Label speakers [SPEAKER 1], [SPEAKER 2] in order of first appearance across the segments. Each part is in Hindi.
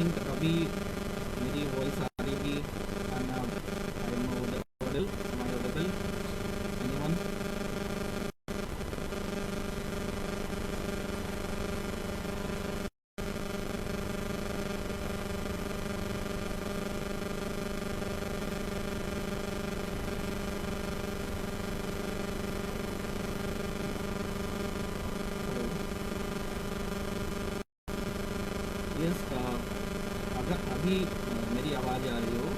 [SPEAKER 1] थिंक अभी मेरी वॉइस आ रही होगी। I am audible, am I audible? Anyone? Yes, अगर अभी मेरी आवाज़ आ रही हो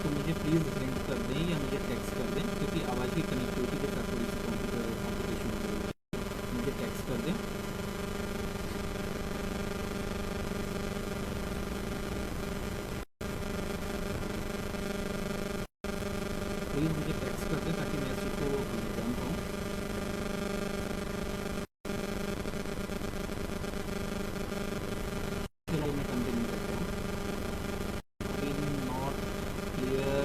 [SPEAKER 1] तो मुझे प्लीज़ सेंड कर दें या मुझे टेक्स्ट कर दें, क्योंकि आवाज़ की कनेक्टिविटी के साथ थोड़ी सी कॉम्प्लिकेशन हो रही है। मुझे टेक्स्ट कर दें। प्लीज़ मुझे टेक्स्ट कर दें ताकि मैं इस चीज़ को जान पाऊँ। फिर मैं कंटिन्यू करता हूँ। नॉट क्लियर,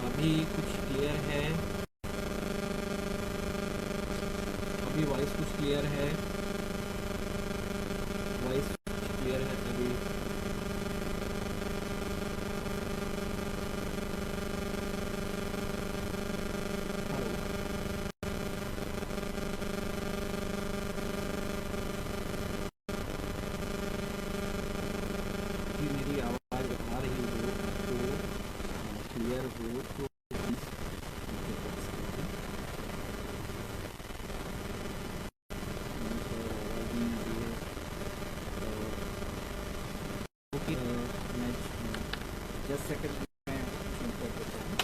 [SPEAKER 1] अभी कुछ क्लियर है? अभी वॉइस कुछ क्लियर है? वॉइस क्लियर है अभी? कि मेरी आवाज़ आ रही हो तो क्लियर हो तो प्लीज़ मुझे टेक्स्ट कर दें। नहीं सर, आवाज़ नहीं आ रही है। ओके, मैं जस्ट सेकंड में शुरू कर देता हूँ।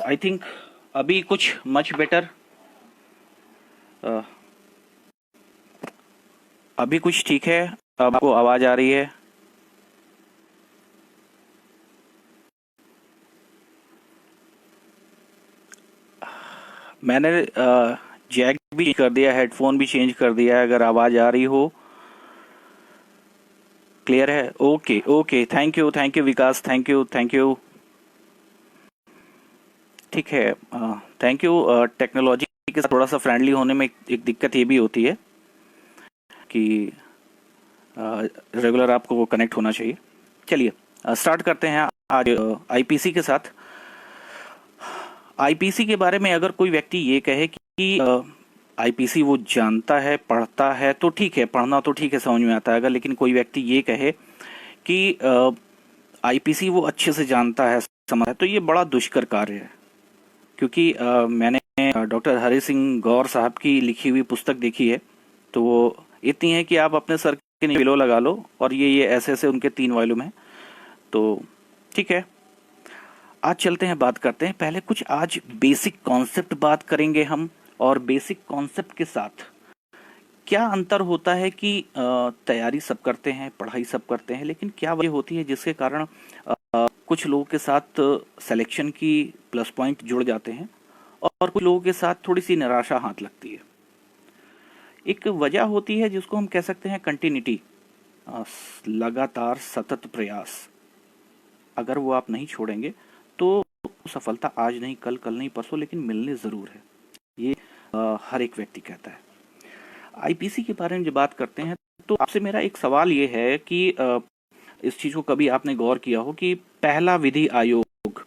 [SPEAKER 1] आई थिंक अभी कुछ मच बेटर। अभी कुछ ठीक है? अब आपको आवाज़ आ रही है? मैंने जैक भी चेंज कर दिया, हेडफोन भी चेंज कर दिया है। अगर आवाज़ आ रही हो, क्लियर है? Okay okay, thank you Vikas, thank you. ठीक है, थैंक यू। टेक्नोलॉजी के साथ थोड़ा सा फ्रेंडली होने में एक दिक्कत ये भी होती है कि रेगुलर आपको कनेक्ट होना चाहिए। चलिए स्टार्ट करते हैं आज आईपीसी के साथ। आईपीसी के बारे में अगर कोई व्यक्ति ये कहे कि आईपीसी वो जानता है, पढ़ता है, तो ठीक है, पढ़ना तो ठीक है, समझ में आता है। अगर लेकिन कोई व्यक्ति ये कहे कि आईपीसी वो अच्छे से जानता है, समझ है, तो ये बड़ा दुष्कर कार्य है। क्योंकि मैंने डॉक्टर हरि सिंह गौर साहब की लिखी हुई पुस्तक देखी है, तो वो इतनी है कि आप अपने सर के नीचे पिलो लगा लो, और ये ऐसे ऐसे उनके 3 वॉल्यूम हैं। तो ठीक है, आज चलते हैं, बात करते हैं। पहले कुछ आज बेसिक कॉन्सेप्ट बात करेंगे हम, और बेसिक कॉन्सेप्ट के साथ क्या अंतर होता है कि तैयारी सब करते हैं, पढ़ाई सब करते हैं, लेकिन क्या वजह होती है जिसके कारण कुछ लोगों के साथ सिलेक्शन की प्लस पॉइंट जुड़ जाते हैं और कुछ लोगों के साथ थोड़ी सी निराशा हाथ लगती है। एक वजह होती है जिसको हम कह सकते हैं कंटिन्यूटी, लगातार सतत प्रयास। अगर वो आप नहीं छोड़ेंगे तो सफलता आज नहीं, कल नहीं, परसों, लेकिन मिलने ज़रूर है। ये हर एक व्यक्ति कहता है। आईपीसी के बारे में जब बात करते हैं तो आपसे मेरा एक सवाल ये है कि इस चीज़ को कभी आपने गौर किया हो कि पहला विधि आयोग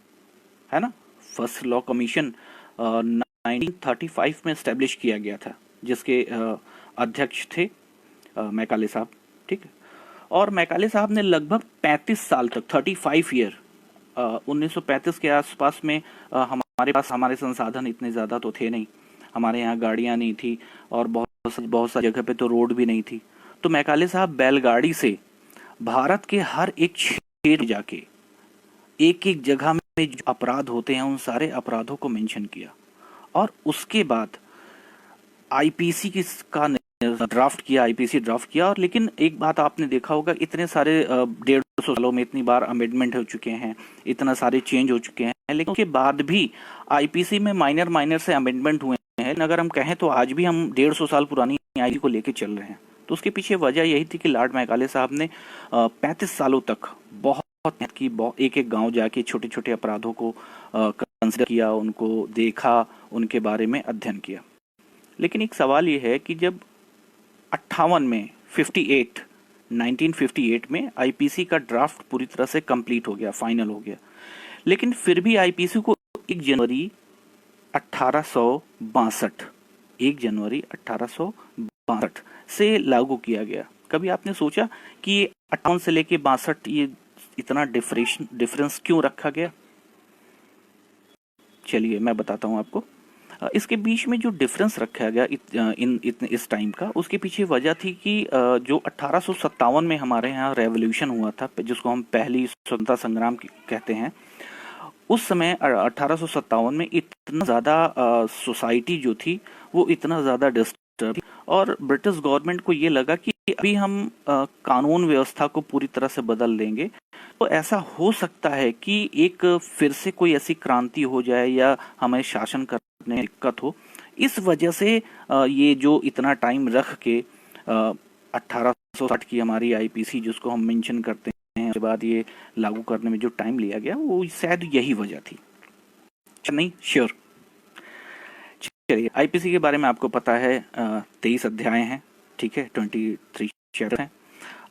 [SPEAKER 1] है ना, फर्स्ट लॉ कमीशन 1935 में एस्टेब्लिश किया गया था, जिसके अध्यक्ष थे मैकाले साहब, ठीक है। और मैकाले साहब ने लगभग 35 साल तक, 35 ईयर, 1935 के आसपास में हमारे पास हमारे संसाधन इतने ज़्यादा तो थे नहीं, हमारे यहाँ गाड़ियाँ नहीं थी, और बहुत सारी जगह पे तो रोड भी नहीं थी। तो मैकाले साहब बैलगाड़ी से भारत के हर एक क्षेत्र में जाके एक एक जगह में जो अपराध होते हैं उन सारे अपराधों को मेंशन किया, और उसके बाद आईपीसी का ड्राफ्ट किया, आईपीसी ड्राफ्ट किया, और लेकिन एक बात आपने देखा होगा, इतने सारे 150 सालों में इतनी बार अमेंडमेंट हो चुके हैं, इतना सारे चेंज हो चुके हैं, लेकिन उसके बाद भी आईपीसी में माइनर माइनर से अमेंडमेंट हुए हैं। अगर हम कहें तो आज भी हम 150 साल पुरानी आईपीसी को लेके चल रहे हैं। तो उसके पीछे वजह यही थी कि लॉर्ड मैकाले साहब ने 35 सालों तक बहुत की एक एक गांव जाके छोटे छोटे अपराधों को कंसिडर किया, उनको देखा, उनके बारे में अध्ययन किया। लेकिन एक सवाल ये है कि जब 58 में 1958 में आईपीसी का ड्राफ्ट पूरी तरह से कंप्लीट हो गया, फाइनल हो गया, लेकिन फिर भी आईपीसी को 1 जनवरी 1862 से लागू किया गया। कभी आपने सोचा कि ये 58 से लेके 62 ये इतना डिफरेंस क्यों रखा गया? चलिए मैं बताता हूं आपको। इसके बीच में जो डिफरेंस रखा गया इस टाइम का, उसके पीछे वजह थी कि जो 1857 में हमारे यहाँ रेवोल्यूशन हुआ था, जिसको हम पहली स्वतंत्रता संग्राम कहते हैं, उस समय 1857 में इतना ज़्यादा सोसाइटी जो थी वो इतना ज़्यादा डिस्टर्ब थी, और ब्रिटिश गवर्नमेंट को ये लगा कि अभी हम कानून व्यवस्था को पूरी तरह से बदल देंगे तो ऐसा हो सकता है कि एक फिर से कोई ऐसी क्रांति हो जाए या हमें शासन करने में दिक्कत हो। इस वजह से ये जो इतना टाइम रख के 1860 की हमारी आईपीसी जिसको हम मेंशन करते हैं, उसके बाद ये लागू करने में जो टाइम लिया गया वो शायद यही वजह थी। नहीं श्योर। चलिए, आईपीसी के बारे में आपको पता है 23 अध्याय हैं, ठीक है, 23 चैप्टर हैं,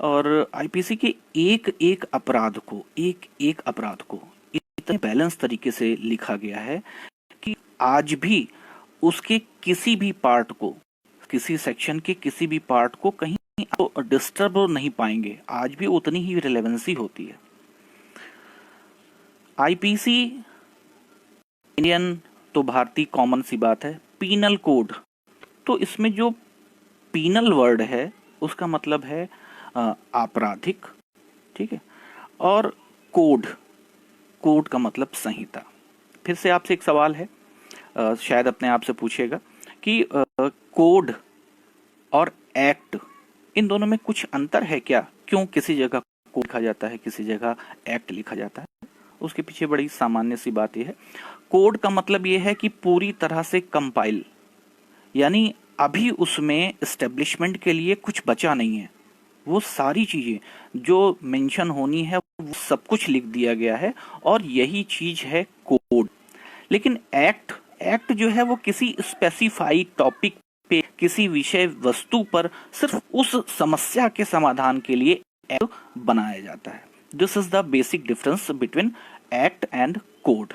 [SPEAKER 1] और आईपीसी के एक एक अपराध को इतने बैलेंस तरीके से लिखा गया है कि आज भी उसके किसी भी पार्ट को, किसी सेक्शन के किसी भी पार्ट को कहीं आप डिस्टर्ब नहीं पाएंगे, आज भी उतनी ही रिलेवेंसी होती है। आईपीसी इंडियन तो भारतीय कॉमन सी बात है। पीनल कोड, तो इसमें जो पीनल वर्ड है उसका मतलब है आपराधिक, ठीक है, और कोड का मतलब संहिता। फिर से आपसे एक सवाल है, शायद अपने आप से पूछेगा कि कोड और एक्ट, इन दोनों में कुछ अंतर है क्या? क्यों किसी जगह कोड लिखा जाता है, किसी जगह एक्ट लिखा जाता है? उसके पीछे बड़ी सामान्य सी बात यह है, कोड का मतलब यह है कि पूरी तरह से कंपाइल, यानी अभी उसमें एस्टेब्लिशमेंट के लिए कुछ बचा नहीं है, वो सारी चीजें जो मेंशन होनी है वो सब कुछ लिख दिया गया है, और यही चीज है कोड। लेकिन एक्ट जो है वो किसी स्पेसिफाइड टॉपिक पे, किसी विषय वस्तु पर सिर्फ उस समस्या के समाधान के लिए एक्ट बनाया जाता है। This is the basic difference between act and code.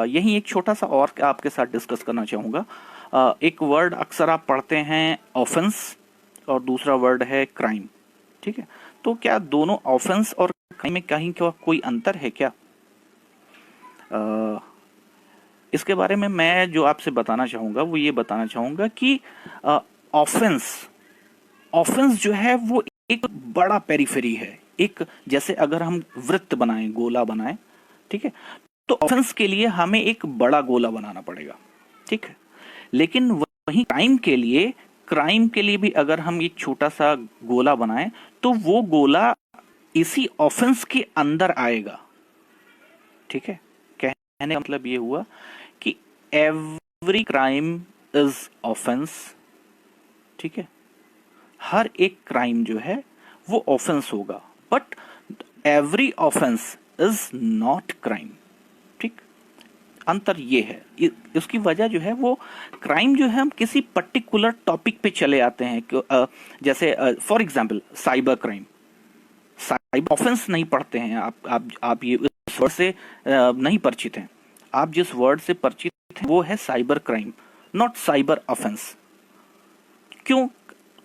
[SPEAKER 1] यही एक छोटा सा और आपके साथ डिस्कस करना चाहूंगा। एक वर्ड अक्सर आप पढ़ते हैं ऑफेंस, और दूसरा वर्ड है क्राइम, ठीक है। तो क्या दोनों ऑफेंस और क्राइम में कहीं कोई अंतर है क्या? इसके बारे में मैं जो आपसे बताना चाहूंगा वो ये बताना चाहूंगा कि ऑफेंस जो है वो एक बड़ा पेरिफेरी है। एक जैसे अगर हम वृत्त बनाएं, गोला बनाएं, ठीक है, तो ऑफेंस के लिए हमें एक बड़ा गोला बनाना पड़ेगा, ठीक है। लेकिन वहीं क्राइम के लिए भी अगर हम एक छोटा सा गोला बनाएं तो वो गोला इसी ऑफेंस के अंदर आएगा, ठीक है। कहने का मतलब ये हुआ कि एवरी क्राइम इज ऑफेंस, ठीक है। हर एक क्राइम जो है वो ऑफेंस होगा, but every offence is not crime, ठीक। अंतर ये है। इसकी वजह जो है वो क्राइम जो है हम किसी पर्टिकुलर टॉपिक पे चले आते हैं, जैसे for example cyber crime, cyber offence नहीं पढ़ते हैं आप ये इस वर्ड से नहीं परिचित हैं। आप जिस वर्ड से परिचित हैं वो है cyber crime, not cyber offence. क्यों?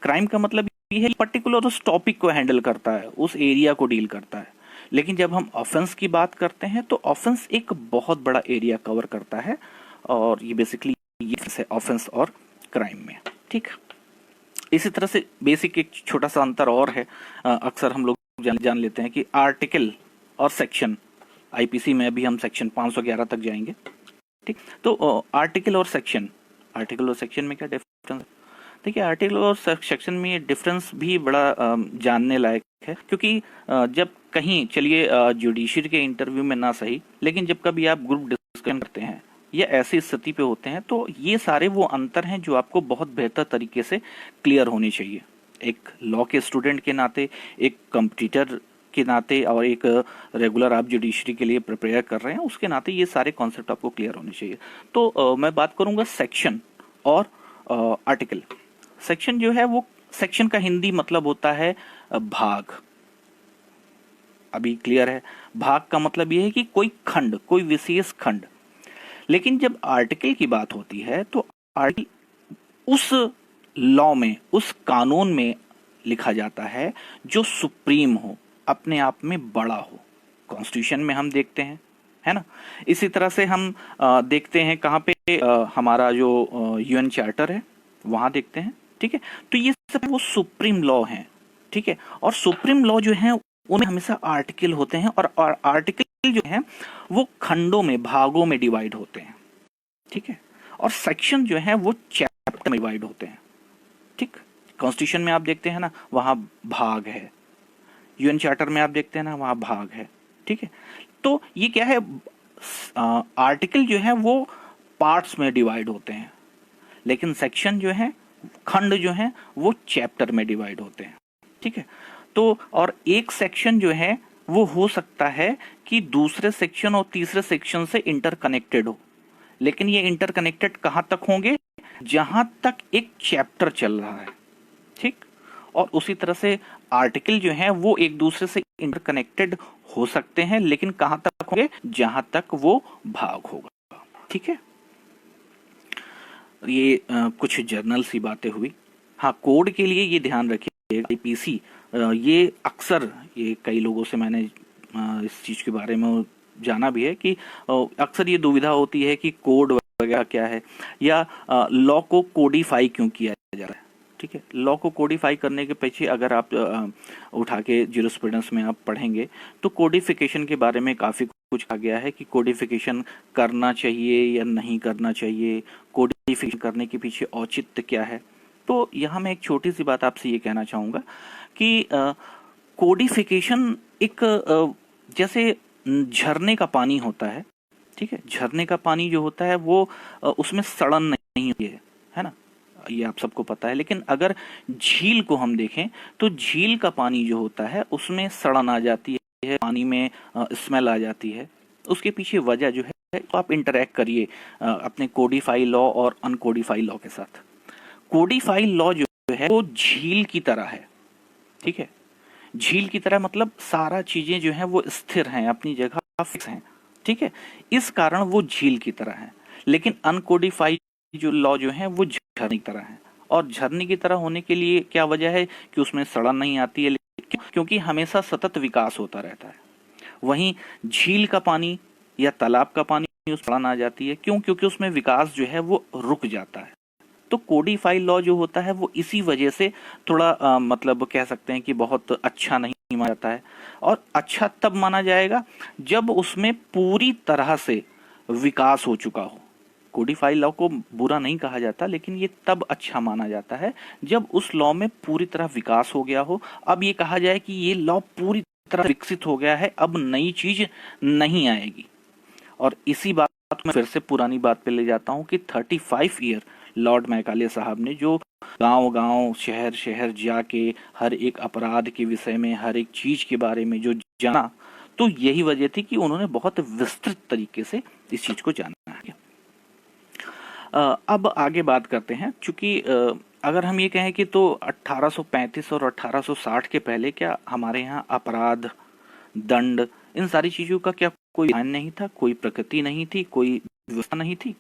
[SPEAKER 1] क्राइम का मतलब ये है पर्टिकुलर उस टॉपिक को हैंडल करता है, उस एरिया को डील करता है। लेकिन जब हम ऑफेंस की बात करते हैं तो ऑफेंस एक बहुत बड़ा एरिया कवर करता है, और ये बेसिकली ये ऑफेंस और क्राइम में, ठीक। इसी तरह से बेसिक एक छोटा सा अंतर और है, अक्सर हम लोग जान लेते हैं कि आर्टिकल और सेक्शन, आईपीसी में अभी हम सेक्शन 511 तक जाएंगे, ठीक। तो आर्टिकल और सेक्शन में क्या डिफरेंस है? देखिए, आर्टिकल और सेक्शन में ये डिफरेंस भी बड़ा जानने लायक है, क्योंकि जब कहीं, चलिए जुडिशरी के इंटरव्यू में ना सही, लेकिन जब कभी आप ग्रुप डिस्कशन करते हैं या ऐसी स्थिति पे होते हैं, तो ये सारे वो अंतर हैं जो आपको बहुत बेहतर तरीके से क्लियर होने चाहिए। एक लॉ के स्टूडेंट के नाते, एक कंपटीटर के नाते, और एक रेगुलर आप जुडिशरी के लिए प्रिपेयर कर रहे हैं उसके नाते, ये सारे कॉन्सेप्ट आपको क्लियर होने चाहिए। तो मैं बात करूंगा सेक्शन और आर्टिकल। सेक्शन जो है वो, सेक्शन का हिंदी मतलब होता है भाग। अभी क्लियर है? भाग का मतलब यह है कि कोई खंड, कोई विशेष खंड। लेकिन जब आर्टिकल की बात होती है तो आर्टिकल उस लॉ में, उस कानून में लिखा जाता है जो सुप्रीम हो, अपने आप में बड़ा हो। कॉन्स्टिट्यूशन में हम देखते हैं, है ना। इसी तरह से हम देखते हैं कहाँ पे, हमारा जो यूएन चार्टर है वहां देखते हैं, ठीक है। तो ये सब वो सुप्रीम लॉ हैं, ठीक है। और सुप्रीम लॉ जो है उनमें हमेशा आर्टिकल होते हैं, और आर्टिकल जो है वो खंडों में, भागों में डिवाइड होते हैं, ठीक है। और सेक्शन जो है वो चैप्टर में डिवाइड होते हैं, ठीक। कॉन्स्टिट्यूशन में आप देखते हैं ना, वहां भाग है। यूएन चार्टर में आप देखते हैं ना, वहां भाग है, ठीक है। तो ये क्या है, आर्टिकल जो है वो पार्ट्स में डिवाइड होते हैं, लेकिन सेक्शन जो है, खंड जो है वो चैप्टर में डिवाइड होते हैं, ठीक है। तो और एक सेक्शन जो है वो हो सकता है कि दूसरे सेक्शन और तीसरे सेक्शन से इंटरकनेक्टेड हो, लेकिन ये इंटरकनेक्टेड कहां तक होंगे, जहां तक एक चैप्टर चल रहा है, ठीक। और उसी तरह से आर्टिकल जो है वो एक दूसरे से इंटरकनेक्टेड हो सकते हैं, लेकिन कहां तक होंगे, जहां तक वो भाग होगा, ठीक है। ये कुछ जर्नल सी बातें हुई। हाँ, कोड के लिए ये ध्यान रखिए, आईपीसी ये अक्सर, ये कई लोगों से मैंने इस चीज के बारे में जाना भी है कि अक्सर ये दुविधा होती है कि कोड वगैरह क्या है, या लॉ को कोडिफाई क्यों किया जा रहा है, ठीक है। लॉ को कोडिफाई करने के पीछे अगर आप उठा के ज्यूरिस्प्रूडेंस में आप पढ़ेंगे तो कोडिफिकेशन के बारे में काफी कुछ कहा गया है कि कोडिफिकेशन करना चाहिए या नहीं करना चाहिए, कोडिफिकेशन करने के पीछे औचित्य क्या है। तो यहाँ मैं एक छोटी सी बात आपसे ये कहना चाहूंगा कि कोडिफिकेशन एक जैसे झरने का पानी होता है, ठीक है। झरने का पानी जो होता है वो उसमें सड़न नहीं होती है ना, ये आप सबको पता है। लेकिन अगर झील को हम देखें तो झील का पानी जो होता है उसमें सड़न आ जाती है, पानी में स्मेल आ जाती है। उसके पीछे वजह जो है, तो आप इंटरैक्ट करिए अपने कोडिफाई लॉ और अनकोडिफाई लॉ के साथ। कोडिफाई लॉ जो है वो झील की तरह है, ठीक है। झील की तरह मतलब सारा चीजें जो है वो स्थिर हैं, अपनी जगह फिक्स हैं, ठीक है। इस कारण वो झील की तरह है। लेकिन अनकोडिफाइड जो लॉ जो है वो झरने की तरह है। और झरने की तरह होने के लिए क्या वजह है कि उसमें सड़न नहीं आती है, क्योंकि हमेशा सतत विकास होता रहता है। वहीं झील का पानी या तालाब का पानी उस सड़न आ जाती है, क्यों? क्योंकि उसमें विकास जो है वो रुक जाता है। तो कोडिफाई लॉ जो होता है वो इसी वजह से थोड़ा मतलब कह सकते हैं कि बहुत अच्छा नहीं माना जाता है। और अच्छा तब माना जाएगा जब उसमें पूरी तरह से विकास हो चुका हो। कोडिफाई लॉ को बुरा नहीं कहा जाता, लेकिन ये तब अच्छा माना जाता है जब उस लॉ में पूरी तरह विकास हो गया हो। अब ये कहा जाए कि ये लॉ पूरी तरह विकसित हो गया है, अब नई चीज नहीं आएगी। और इसी बात को मैं फिर से पुरानी बात पे ले जाता हूं कि 35 ईयर लॉर्ड मैकाले साहब ने जो गांव गांव, शहर शहर जाके हर एक अपराध के विषय में, हर एक चीज के बारे में जो जाना, तो यही वजह थी कि उन्होंने बहुत विस्तृत तरीके से इस चीज को जाना है। अब आगे बात करते हैं, क्योंकि अगर हम ये कहें कि तो 1835 और 1860 के पहले क्या हमारे यहाँ अपराध, दंड, इन सारी चीजों का क्या कोई ध्यान नहीं था, कोई प्रकृति नहीं थी, कोई व्यवस्था नहीं थी?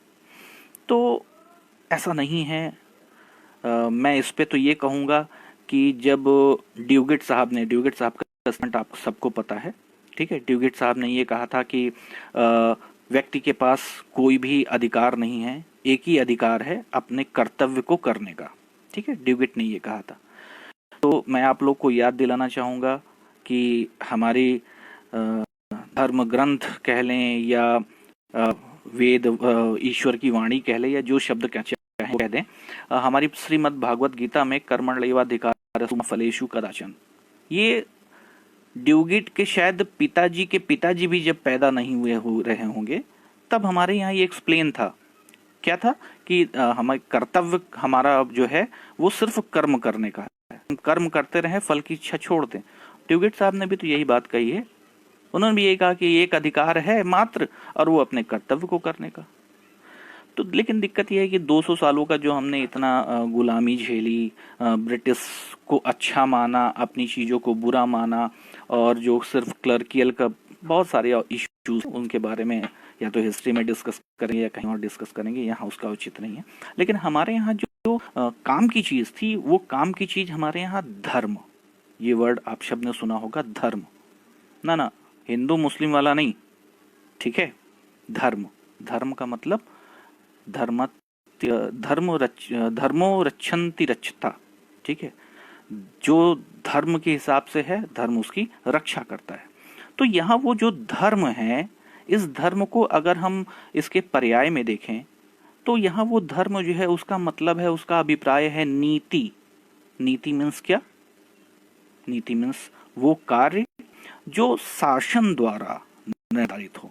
[SPEAKER 1] तो ऐसा नहीं है। मैं इस पे तो ये कहूँगा कि जब ड्यूगेट साहब का स्टेटमेंट आप सबको पता है, ठीक है। ड्यूगेट साहब ने ये कहा था कि व्यक्ति के पास कोई भी अधिकार नहीं है, एक ही अधिकार है अपने कर्तव्य को करने का, ठीक है। ड्यूगेट ने ये कहा था। तो मैं आप लोग को याद दिलाना चाहूँगा कि हमारी धर्म ग्रंथ कह लें या वेद, ईश्वर की वाणी कह लें, या जो शब्द क्या चाहे कह दें, हमारी श्रीमद् भागवत गीता में कर्मण्येवाधिकारस्तेषु फलेषु कदाचन, ये ड्यूगिट के शायद पिताजी के पिताजी भी जब पैदा नहीं हुए हो रहे होंगे तब हमारे यहाँ ये एक्सप्लेन था। क्या था कि हमारे कर्तव्य हमारा जो है वो सिर्फ कर्म करने का है, हम कर्म करते रहें, फल की इच्छा छोड़ दें। ड्यूगिट साहब ने भी तो यही बात कही है, उन्होंने भी यही कहा कि एक अधिकार है मात्र और वो अपने कर्तव्य को करने का। तो लेकिन दिक्कत यह है कि 200 सालों का जो हमने इतना गुलामी झेली, ब्रिटिश को अच्छा माना, अपनी चीज़ों को बुरा माना, और जो सिर्फ क्लर्कियल का बहुत सारे इश्यूज उनके बारे में या तो हिस्ट्री में डिस्कस करेंगे या कहीं और डिस्कस करेंगे, यहाँ उसका उचित नहीं है। लेकिन हमारे यहाँ जो काम की चीज़ थी, वो काम की चीज़ हमारे यहाँ धर्म, ये वर्ड आप शब्द ने सुना होगा, धर्म, ना हिंदू मुस्लिम वाला नहीं, ठीक है, धर्म। धर्म का मतलब धर्मो रक्षन्ति रक्षता, ठीक है, जो धर्म के हिसाब से है धर्म उसकी रक्षा करता है। तो यहाँ वो जो धर्म है, इस धर्म को अगर हम इसके पर्याय में देखें तो यहाँ वो धर्म जो है उसका मतलब है, उसका अभिप्राय है नीति। नीति मीन्स क्या? नीति मीन्स वो कार्य जो शासन द्वारा निर्धारित हो,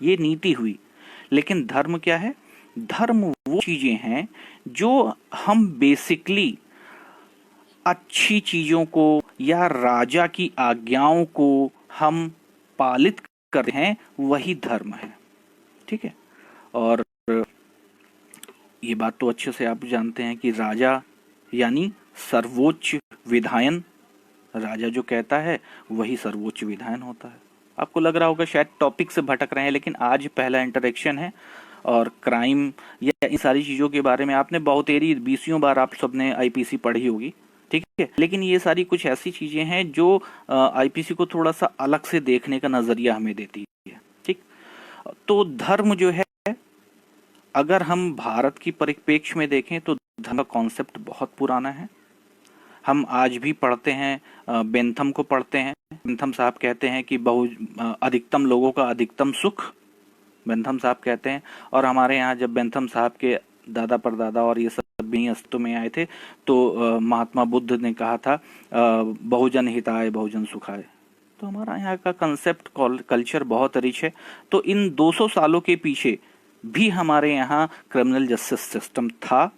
[SPEAKER 1] ये नीति हुई। लेकिन धर्म क्या है? धर्म वो चीजें हैं जो हम बेसिकली अच्छी चीजों को या राजा की आज्ञाओं को हम पालित करते हैं, वही धर्म है, ठीक है। और ये बात तो अच्छे से आप जानते हैं कि राजा यानी सर्वोच्च विधायन, राजा जो कहता है वही सर्वोच्च विधायन होता है। आपको लग रहा होगा शायद टॉपिक से भटक रहे हैं, लेकिन आज पहला इंटरेक्शन है और क्राइम या इन सारी चीज़ों के बारे में आपने बहुतेरी 20 बार आप सबने आईपीसी पढ़ी होगी, ठीक है। लेकिन ये सारी कुछ ऐसी चीज़ें हैं जो आईपीसी को थोड़ा सा अलग से देखने का नज़रिया हमें देती है, ठीक। तो धर्म जो है, अगर हम भारत की परिप्रेक्ष्य में देखें तो धर्म का कॉन्सेप्ट बहुत पुराना है। हम आज भी पढ़ते हैं, बेंथम को पढ़ते हैं। बेंथम साहब कहते हैं कि अधिकतम लोगों का अधिकतम सुख, बेंथम साहब कहते हैं। और हमारे यहाँ जब बेंथम साहब के दादा परदादा और ये सब भी अस्तित्व में आए थे तो महात्मा बुद्ध ने कहा था बहुजन हिताय बहुजन सुखाय। तो हमारा यहाँ का कंसेप्ट कल्चर बहुत रिच है। तो इन 200 सालों के पीछे भी हमारे यहाँ क्रिमिनल जस्टिस सिस्टम था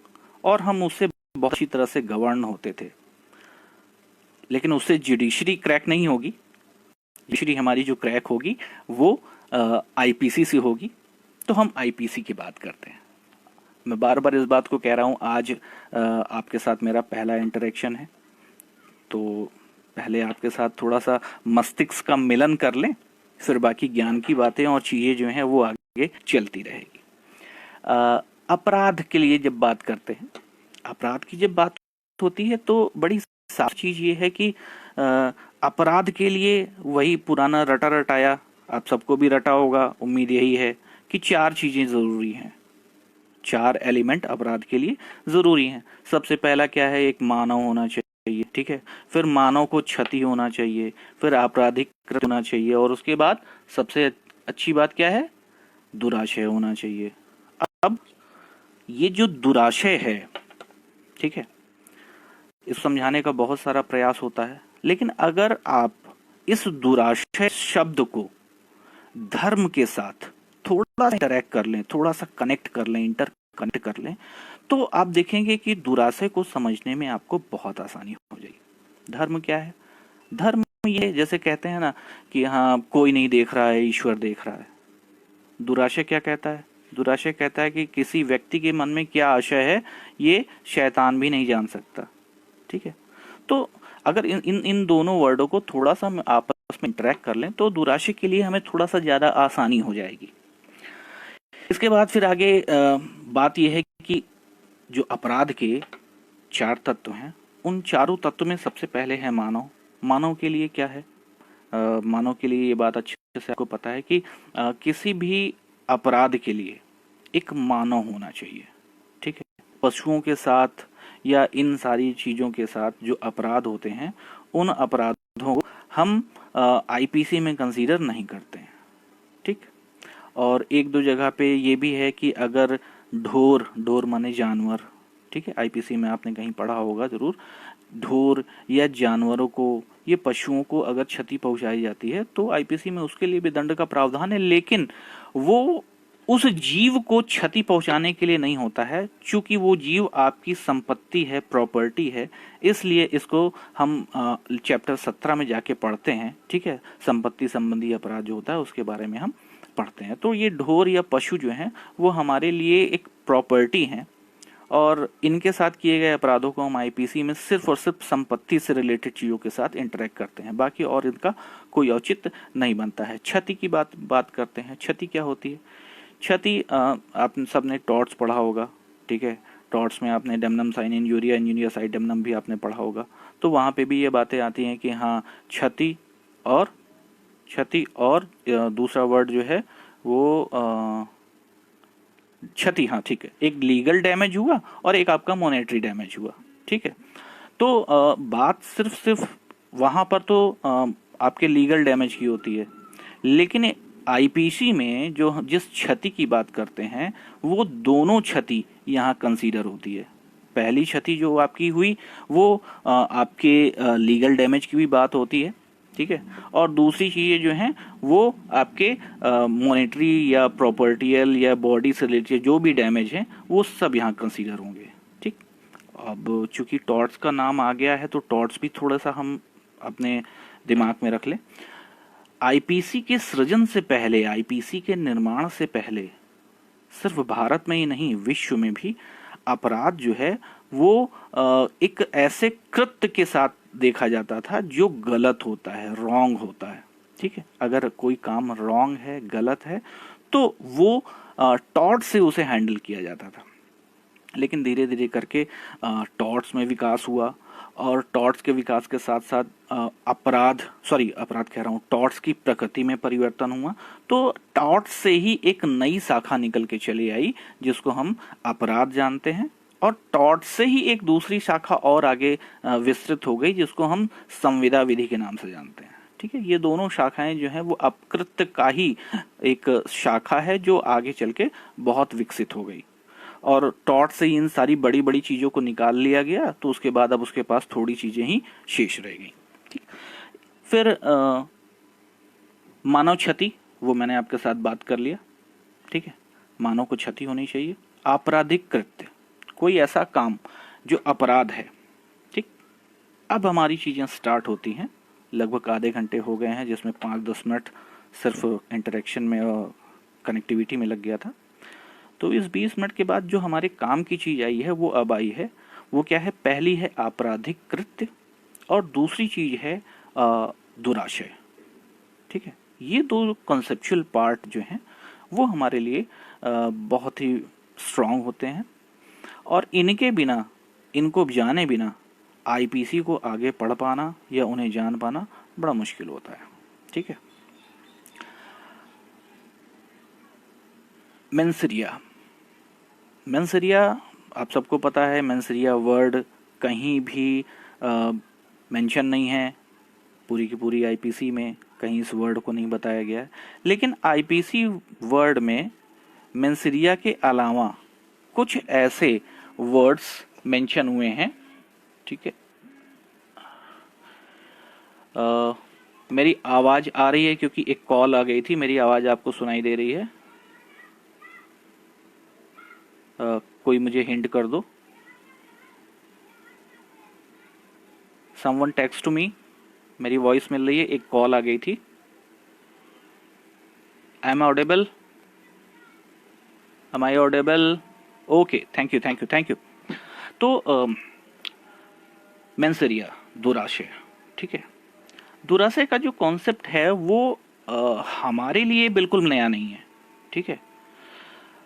[SPEAKER 1] और हम उससे बहुत अच्छी तरह से गवर्न होते थे। लेकिन उससे जुडिशरी क्रैक नहीं होगी। जुडिशरी हमारी जो क्रैक होगी वो आईपीसी से होगी। तो हम आईपीसी की बात करते हैं। मैं बार बार इस बात को कह रहा हूँ, आज आपके साथ मेरा पहला इंटरेक्शन है, तो पहले आपके साथ थोड़ा सा मस्तिष्क का मिलन कर लें, फिर बाकी ज्ञान की बातें और चीज़ें जो हैं वो आगे चलती रहेगी। अपराध के लिए जब बात करते हैं, अपराध की जब बात होती है तो बड़ी साफ चीज़ ये है कि अपराध के लिए वही पुराना रटा रटाया, आप सबको भी रटा होगा, उम्मीद यही है कि 4 चीज़ें ज़रूरी हैं, 4 एलिमेंट अपराध के लिए ज़रूरी हैं। सबसे पहला क्या है? एक मानव होना चाहिए, ठीक है। फिर मानव को क्षति होना चाहिए, फिर आपराधिक कृत्य होना चाहिए, और उसके बाद सबसे अच्छी बात क्या है? दुराशय होना चाहिए। अब ये जो दुराशय है, ठीक है, इस समझाने का बहुत सारा प्रयास होता है। लेकिन अगर आप इस दुराशय शब्द को धर्म के साथ थोड़ा सा इंटरैक्ट कर लें, थोड़ा सा कनेक्ट कर लें, इंटरकनेक्ट कर लें, तो आप देखेंगे कि दुराशय को समझने में आपको बहुत आसानी हो जाएगी। धर्म क्या है? धर्म ये जैसे कहते हैं ना कि हाँ कोई नहीं देख रहा है, ईश्वर देख रहा है। दुराशय क्या कहता है? दुराशय कहता है कि किसी व्यक्ति के मन में क्या आशय है ये शैतान भी नहीं जान सकता, ठीक है। तो अगर इन दोनों वर्डों को थोड़ा सा आपस में इंटरैक्ट कर लें तो दुराशय के लिए हमें थोड़ा सा ज़्यादा आसानी हो जाएगी। इसके बाद फिर आगे बात यह है कि जो अपराध के 4 तत्व हैं, उन चारों तत्व में सबसे पहले है मानव। मानव के लिए क्या है? मानव के लिए ये बात अच्छे से आपको पता है कि किसी भी अपराध के लिए एक मानव होना चाहिए, ठीक है। पशुओं के साथ या इन सारी चीज़ों के साथ जो अपराध होते हैं, उन अपराधों को हम आईपीसी में कंसीडर नहीं करते हैं, ठीक। और 1-2 जगह पे ये भी है कि अगर ढोर माने जानवर, ठीक है, आईपीसी में आपने कहीं पढ़ा होगा जरूर। ढोर या जानवरों को, ये पशुओं को अगर क्षति पहुंचाई जाती है तो आईपीसी में उसके लिए भी दंड का प्रावधान है, लेकिन वो उस जीव को क्षति पहुंचाने के लिए नहीं होता है, क्योंकि वो जीव आपकी संपत्ति है, प्रॉपर्टी है, इसलिए इसको हम चैप्टर 17 में जाके पढ़ते हैं। ठीक है, संपत्ति संबंधी अपराध जो होता है उसके बारे में हम पढ़ते हैं। तो ये ढोर या पशु जो हैं वो हमारे लिए एक प्रॉपर्टी हैं, और इनके साथ किए गए अपराधों को हम आईपीसी में सिर्फ और सिर्फ संपत्ति से रिलेटेड चीजों के साथ इंटरेक्ट करते हैं, बाकी और इनका कोई औचित्य नहीं बनता है। क्षति की बात करते हैं। क्षति क्या होती है? क्षति, आप सबने टॉर्ट्स पढ़ा होगा। ठीक है, टॉर्ट्स में आपने डेमनम साइन इंजूरिया, इंजूरिया साइड डेमनम भी आपने पढ़ा होगा। तो वहां पे भी ये बातें आती हैं कि हाँ, क्षति और दूसरा वर्ड जो है वो क्षति, हाँ ठीक है, एक लीगल डैमेज हुआ और एक आपका मॉनेटरी डैमेज हुआ। ठीक है, तो बात सिर्फ वहां पर तो आपके लीगल डैमेज की होती है, लेकिन आईपीसी में जो जिस क्षति की बात करते हैं वो दोनों क्षति यहाँ कंसीडर होती है। पहली क्षति जो आपकी हुई वो आपके लीगल डैमेज की भी बात होती है। ठीक है, और दूसरी चीजें जो हैं वो आपके मॉनेटरी या प्रॉपर्टियल या बॉडी से रिलेटेड जो भी डैमेज है वो सब यहाँ कंसीडर होंगे। ठीक, अब चूंकि टॉर्ट्स का नाम आ गया है तो टॉर्ट्स भी थोड़ा सा हम अपने दिमाग में रख लें। आईपीसी के सृजन से पहले, आईपीसी के निर्माण से पहले सिर्फ भारत में ही नहीं विश्व में भी अपराध जो है वो एक ऐसे कृत्य के साथ देखा जाता था जो गलत होता है, रॉन्ग होता है। ठीक है, अगर कोई काम रॉन्ग है, गलत है, तो वो टॉर्ट से उसे हैंडल किया जाता था। लेकिन धीरे धीरे करके टॉर्ट्स में विकास हुआ, और टॉर्ट्स के विकास के साथ साथ अपराध कह रहा हूँ, टॉर्ट्स की प्रकृति में परिवर्तन हुआ। तो टॉर्ट्स से ही एक नई शाखा निकल के चली आई जिसको हम अपराध जानते हैं, और टॉर्ट्स से ही एक दूसरी शाखा और आगे विस्तृत हो गई जिसको हम संविदा विधि के नाम से जानते हैं। ठीक है, ये दोनों शाखाएं जो हैं वो अपकृत्य का ही एक शाखा है जो आगे चल के बहुत विकसित हो गई, और टॉर्ट से इन सारी बड़ी बड़ी चीजों को निकाल लिया गया, तो उसके बाद अब उसके पास थोड़ी चीजें ही शेष रह गई। ठीक, फिर मानव क्षति, वो मैंने आपके साथ बात कर लिया। ठीक है, मानव को क्षति होनी चाहिए। आपराधिक कृत्य, कोई ऐसा काम जो अपराध है। ठीक, अब हमारी चीजें स्टार्ट होती हैं। लगभग आधे घंटे हो गए हैं जिसमें 5-10 मिनट सिर्फ इंटरेक्शन में और कनेक्टिविटी में लग गया था। तो इस 20 मिनट के बाद जो हमारे काम की चीज आई है वो अब आई है। वो क्या है? पहली है आपराधिक कृत्य और दूसरी चीज है दुराशय। ठीक है, ये दो कॉन्सेप्चुअल पार्ट जो हैं वो हमारे लिए बहुत ही स्ट्रांग होते हैं, और इनके बिना, इनको जाने बिना आईपीसी को आगे पढ़ पाना या उन्हें जान पाना बड़ा मुश्किल होता है। ठीक है, मेंसरिया आप सबको पता है। मेंसरिया वर्ड कहीं भी मेंशन नहीं है पूरी की पूरी आईपीसी में, कहीं इस वर्ड को नहीं बताया गया है, लेकिन आईपीसी वर्ड में मेंसरिया के अलावा कुछ ऐसे वर्ड्स मेंशन हुए हैं। ठीक है, मेरी आवाज आ रही है क्योंकि एक कॉल आ गई थी। मेरी आवाज आपको सुनाई दे रही है? कोई मुझे हिंट कर दो। समवन टेक्स्ट टू मी, मेरी वॉइस मिल रही है, एक कॉल आ गई थी। Am I audible? Am I audible? Okay, thank you. तो मेंसरिया, दुराशय। ठीक है, दुराशय का जो कॉन्सेप्ट है वो हमारे लिए बिल्कुल नया नहीं है। ठीक है,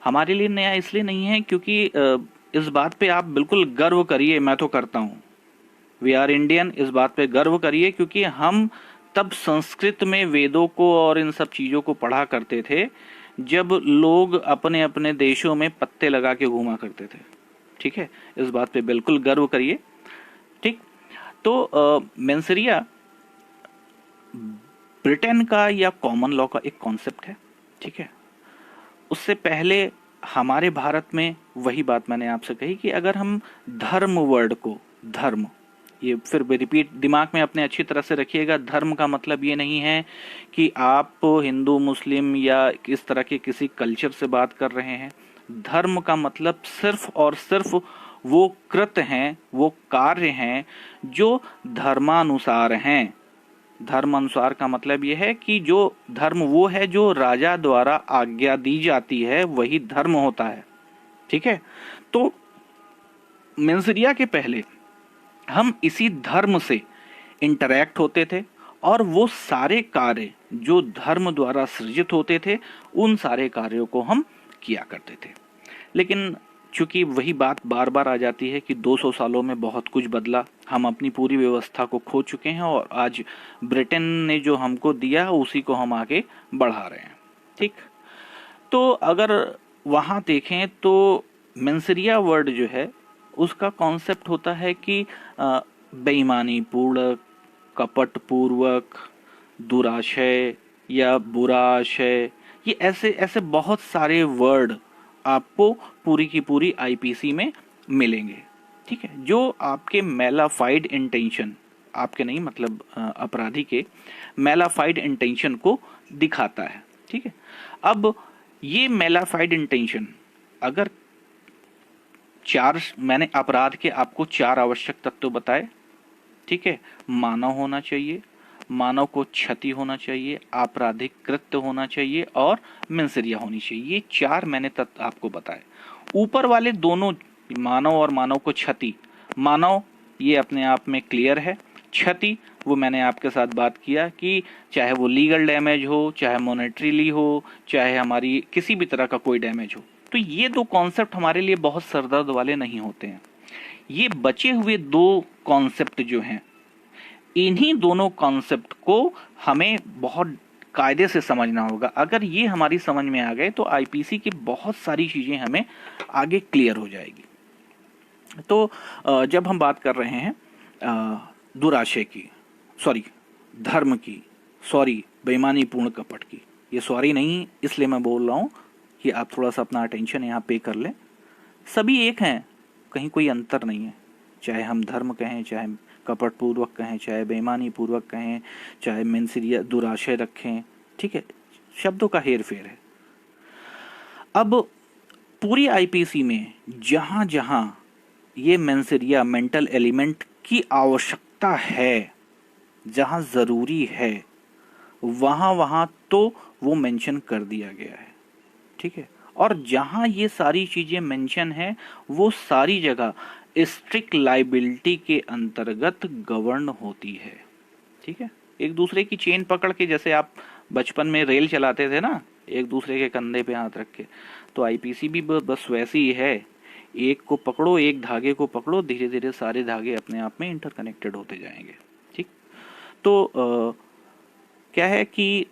[SPEAKER 1] हमारे लिए नया इसलिए नहीं है क्योंकि इस बात पे आप बिल्कुल गर्व करिए, मैं तो करता हूँ, वी आर इंडियन, इस बात पे गर्व करिए, क्योंकि हम तब संस्कृत में वेदों को और इन सब चीजों को पढ़ा करते थे जब लोग अपने अपने देशों में पत्ते लगा के घूमा करते थे। ठीक है, इस बात पे बिल्कुल गर्व करिए। ठीक, तो मेंसरिया ब्रिटेन का या कॉमन लॉ का एक कॉन्सेप्ट है। ठीक है, उससे पहले हमारे भारत में वही बात मैंने आपसे कही कि अगर हम धर्म वर्ड को, धर्म, ये फिर रिपीट दिमाग में अपने अच्छी तरह से रखिएगा, धर्म का मतलब ये नहीं है कि आप हिंदू मुस्लिम या इस तरह के किसी कल्चर से बात कर रहे हैं। धर्म का मतलब सिर्फ और सिर्फ वो कृत्य हैं, वो कार्य हैं जो धर्मानुसार हैं। धर्म अनुसार का मतलब यह है कि जो धर्म वो है जो राजा द्वारा आज्ञा दी जाती है, वही धर्म होता है। ठीक है, तो मेंसरिया के पहले हम इसी धर्म से इंटरैक्ट होते थे और वो सारे कार्य जो धर्म द्वारा सृजित होते थे, उन सारे कार्यों को हम किया करते थे। लेकिन चूंकि वही बात बार बार आ जाती है कि 200 सालों में बहुत कुछ बदला, हम अपनी पूरी व्यवस्था को खो चुके हैं और आज ब्रिटेन ने जो हमको दिया है उसी को हम आगे बढ़ा रहे हैं। ठीक, तो अगर वहाँ देखें तो मेंसरिया वर्ड जो है उसका कॉन्सेप्ट होता है कि बेईमानी पूर्वक, कपट पूर्वक, दुराशय या बुरा आशय, ये ऐसे ऐसे बहुत सारे वर्ड आपको पूरी की पूरी आईपीसी में मिलेंगे। ठीक है, जो आपके मैलाफाइड इंटेंशन, आपके नहीं मतलब अपराधी के मैलाफाइड इंटेंशन को दिखाता है। ठीक है, अब ये मैलाफाइड इंटेंशन अगर मैंने अपराध के आपको 4 आवश्यक तत्व बताए। ठीक है, मानव होना चाहिए, मानव को क्षति होना चाहिए, आपराधिक कृत्य होना चाहिए और मेंसरिया होनी चाहिए। ये 4 मैंने तत्व आपको बताए। ऊपर वाले दोनों, मानव और मानव को क्षति, मानव ये अपने आप में क्लियर है। क्षति वो मैंने आपके साथ बात किया कि चाहे वो लीगल डैमेज हो, चाहे मॉनेटरीली हो, चाहे हमारी किसी भी तरह का कोई डैमेज हो। तो ये 2 कॉन्सेप्ट हमारे लिए बहुत सरदर्द वाले नहीं होते हैं। ये बचे हुए 2 कॉन्सेप्ट जो हैं, इन्हीं दोनों कॉन्सेप्ट को हमें बहुत कायदे से समझना होगा। अगर ये हमारी समझ में आ गए तो आईपीसी की बहुत सारी चीजें हमें आगे क्लियर हो जाएगी। तो जब हम बात कर रहे हैं दुराशय की, सॉरी धर्म की, सॉरी बेईमानी पूर्ण कपट की, ये सॉरी नहीं इसलिए मैं बोल रहा हूँ कि आप थोड़ा सा अपना अटेंशन यहाँ पे कर लें। सभी एक हैं, कहीं कोई अंतर नहीं है। चाहे हम धर्म कहें, चाहे कपट पूर्वक कहें, चाहे बेईमानी पूर्वक कहें, चाहे मेंसरिया दुराशय रखें। ठीक है, शब्दों का हेर फेर है। अब पूरी आईपीसी में जहां जहां ये मेंसरिया मेंटल एलिमेंट की आवश्यकता है, जहां जरूरी है, वहां वहां तो वो मेंशन कर दिया गया है। ठीक है, और जहां ये सारी चीजें मेंशन है वो सारी जगह स्ट्रिक्ट लाइबिलिटी के अंतर्गत गवर्न होती है। ठीक है, एक दूसरे की चेन पकड़ के, जैसे आप बचपन में रेल चलाते थे ना, एक दूसरे के कंधे पे हाथ रख के, तो आईपीसी भी बस वैसी ही है। एक को पकड़ो, एक धागे को पकड़ो, धीरे धीरे सारे धागे अपने आप में इंटरकनेक्टेड होते जाएंगे। ठीक, तो क्या है कि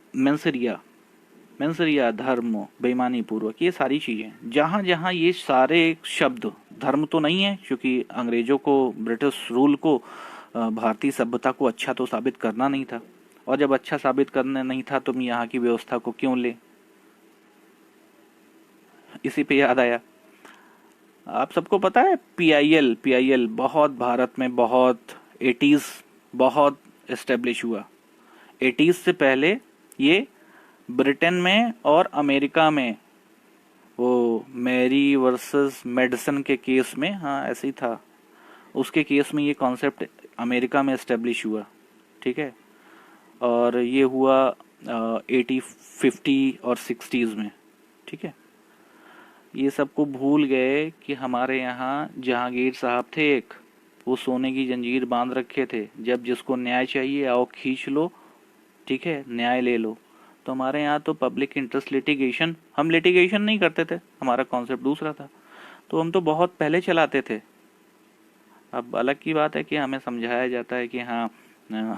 [SPEAKER 1] मेंसरिया, धर्म, बेईमानी पूर्वक, ये सारी चीजें जहां जहां ये सारे शब्द, धर्म तो नहीं है क्योंकि अंग्रेजों को, ब्रिटिश रूल को, भारतीय सभ्यता को अच्छा तो साबित करना नहीं था, और जब अच्छा साबित करना नहीं था तो यहाँ की व्यवस्था को क्यों ले, इसी पे याद आया। आप सबको पता है पीआईएल बहुत भारत में बहुत 80s बहुत एस्टेब्लिश हुआ। 80s से पहले ये ब्रिटेन में और अमेरिका में, वो मैरी वर्सेस मेडिसन के केस में, हाँ ऐसे ही था, उसके केस में ये कॉन्सेप्ट अमेरिका में एस्टेब्लिश हुआ। ठीक है, और ये हुआ 50 और 60s में। ठीक है, ये सबको भूल गए कि हमारे यहाँ जहांगीर साहब थे एक, वो सोने की जंजीर बांध रखे थे, जब जिसको न्याय चाहिए आओ खींच लो, ठीक है, न्याय ले लो। तो हमारे यहाँ तो पब्लिक इंटरेस्ट लिटिगेशन, हम लिटिगेशन नहीं करते थे, हमारा कॉन्सेप्ट दूसरा था, तो हम तो बहुत पहले चलाते थे। अब अलग की बात है कि हमें समझाया जाता है कि हाँ